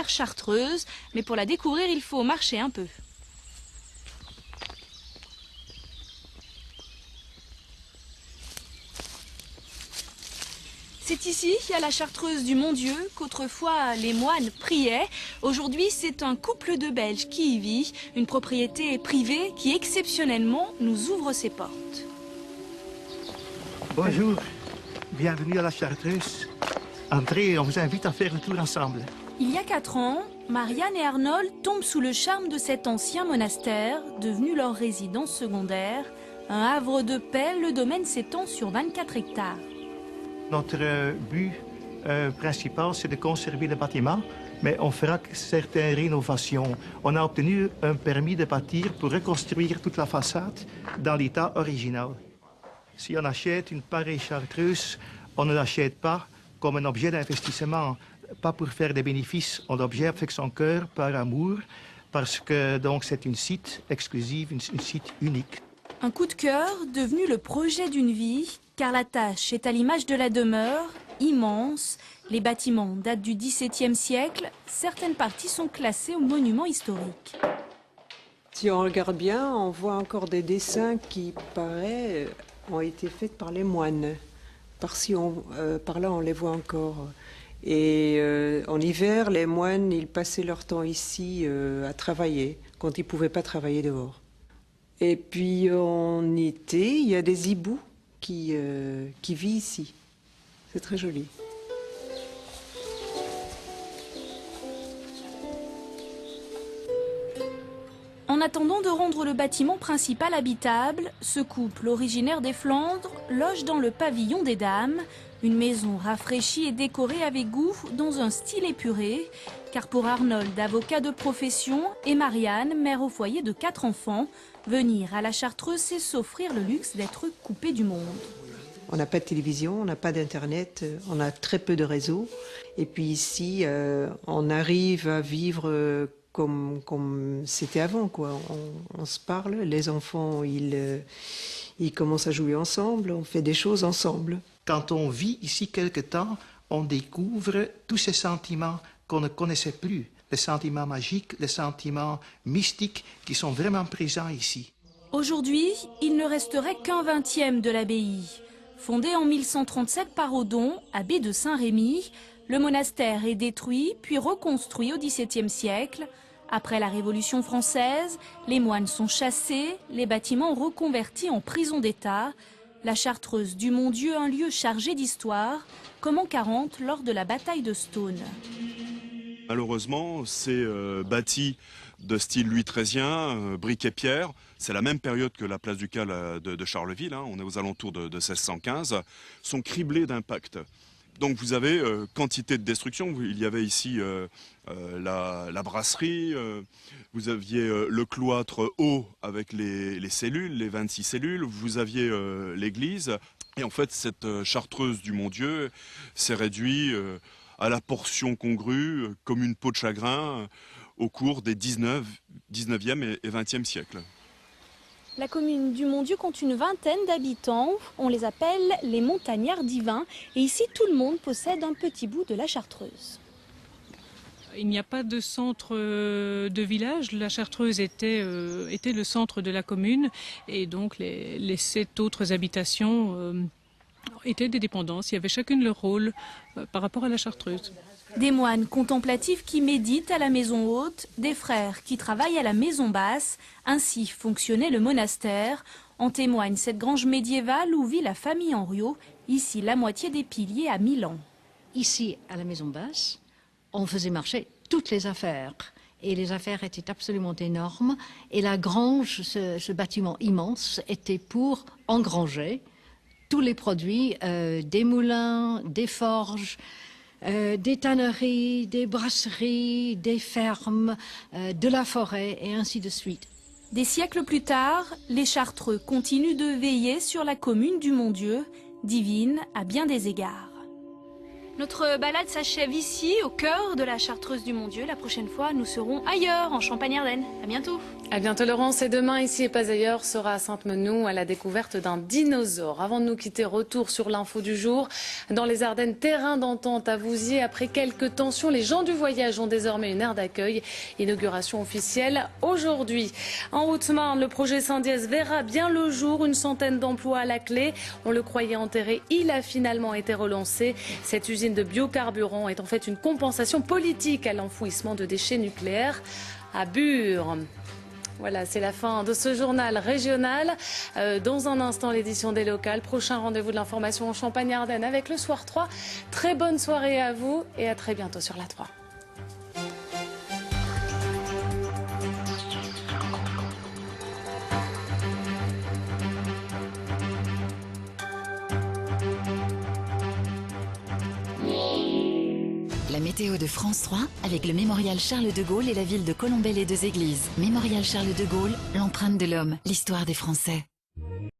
première chartreuse, mais pour la découvrir, il faut marcher un peu. C'est ici, à la chartreuse du Mont-Dieu, qu'autrefois les moines priaient. Aujourd'hui, c'est un couple de Belges qui y vit, une propriété privée qui exceptionnellement nous ouvre ses portes. Bonjour, bienvenue à la chartreuse. Entrez, on vous invite à faire le tour ensemble. Il y a 4 ans, Marianne et Arnold tombent sous le charme de cet ancien monastère, devenu leur résidence secondaire. Un havre de paix, le domaine s'étend sur 24 hectares. Notre but principal, c'est de conserver le bâtiment, mais on fera certaines rénovations. On a obtenu un permis de bâtir pour reconstruire toute la façade dans l'état original. Si on achète une pareille chartreuse, on ne l'achète pas comme un objet d'investissement, pas pour faire des bénéfices. On l'observe avec son cœur, par amour, parce que donc c'est une site exclusive, une site unique. Un coup de cœur devenu le projet d'une vie, car la tâche est à l'image de la demeure, immense. Les bâtiments datent du XVIIe siècle, certaines parties sont classées aux monuments historiques. Si on regarde bien, on voit encore des dessins qui, paraît, ont été faits par les moines. Par là, on les voit encore. Et en hiver, les moines, ils passaient leur temps ici à travailler, quand ils ne pouvaient pas travailler dehors. Et puis en été, il y a des hiboux qui vivent ici. C'est très joli. En attendant de rendre le bâtiment principal habitable, ce couple originaire des Flandres loge dans le pavillon des dames, une maison rafraîchie et décorée avec goût dans un style épuré, car pour Arnold, avocat de profession, et Marianne, mère au foyer de 4 enfants, venir à la Chartreuse, c'est s'offrir le luxe d'être coupé du monde. On n'a pas de télévision, on n'a pas d'internet, on a très peu de réseaux. Et puis ici, on arrive à vivre comme c'était avant, quoi. On se parle, les enfants, ils commencent à jouer ensemble, on fait des choses ensemble. Quand on vit ici quelque temps, on découvre tous ces sentiments qu'on ne connaissait plus. Les sentiments magiques, les sentiments mystiques qui sont vraiment présents ici. Aujourd'hui, il ne resterait qu'un 20e de l'abbaye. Fondé en 1137 par Odon, abbé de Saint-Rémy, le monastère est détruit puis reconstruit au XVIIe siècle. Après la Révolution française, les moines sont chassés, les bâtiments reconvertis en prison d'État. La Chartreuse du Mont-Dieu, un lieu chargé d'histoire, comme en 40 lors de la bataille de Stone. Malheureusement, c'est bâti de style Louis XIII, brique et pierre. C'est la même période que la place ducale de Charleville, hein, on est aux alentours de 1615, sont criblés d'impact. Donc vous avez quantité de destruction. Il y avait ici la brasserie, vous aviez le cloître haut avec les cellules, les 26 cellules, vous aviez l'église. Et en fait, cette Chartreuse du Mont-Dieu s'est réduite à la portion congrue, comme une peau de chagrin, au cours des 19e et 20e siècles. La commune du Mont-Dieu compte une vingtaine d'habitants. On les appelle les montagnards divins. Et ici, tout le monde possède un petit bout de la Chartreuse. Il n'y a pas de centre de village. La Chartreuse était le centre de la commune. Et donc, les 7 autres habitations étaient des dépendances. Il y avait chacune leur rôle par rapport à la Chartreuse. Des moines contemplatifs qui méditent à la maison haute, des frères qui travaillent à la maison basse. Ainsi fonctionnait le monastère. En témoigne cette grange médiévale où vit la famille Henriot. Ici, la moitié des piliers à 1000 ans. Ici, à la maison basse, on faisait marcher toutes les affaires. Et les affaires étaient absolument énormes. Et la grange, ce bâtiment immense, était pour engranger tous les produits, des moulins, des forges, des tanneries, des brasseries, des fermes, de la forêt et ainsi de suite. Des siècles plus tard, les Chartreux continuent de veiller sur la commune du Mont-Dieu, divine à bien des égards. Notre balade s'achève ici, au cœur de la Chartreuse du Mont-Dieu. La prochaine fois, nous serons ailleurs, en Champagne-Ardenne. À bientôt. À bientôt Laurence, et demain, ici et pas ailleurs, sera à Sainte-Menehould à la découverte d'un dinosaure. Avant de nous quitter, retour sur l'info du jour. Dans les Ardennes, terrain d'entente à Vouziers. Après quelques tensions, les gens du voyage ont désormais une aire d'accueil. Inauguration officielle aujourd'hui. En Haute-Marne, le projet Saint-Diès verra bien le jour. Une centaine d'emplois à la clé. On le croyait enterré, il a finalement été relancé. Cette usine de biocarburant est en fait une compensation politique à l'enfouissement de déchets nucléaires à Bure. Voilà, c'est la fin de ce journal régional. Dans un instant, l'édition des locales. Prochain rendez-vous de l'information en Champagne-Ardenne avec le Soir 3. Très bonne soirée à vous et à très bientôt sur la 3. La météo de France 3 avec le mémorial Charles de Gaulle et la ville de Colombey-les-Deux-Églises. Mémorial Charles de Gaulle, l'empreinte de l'homme, l'histoire des Français.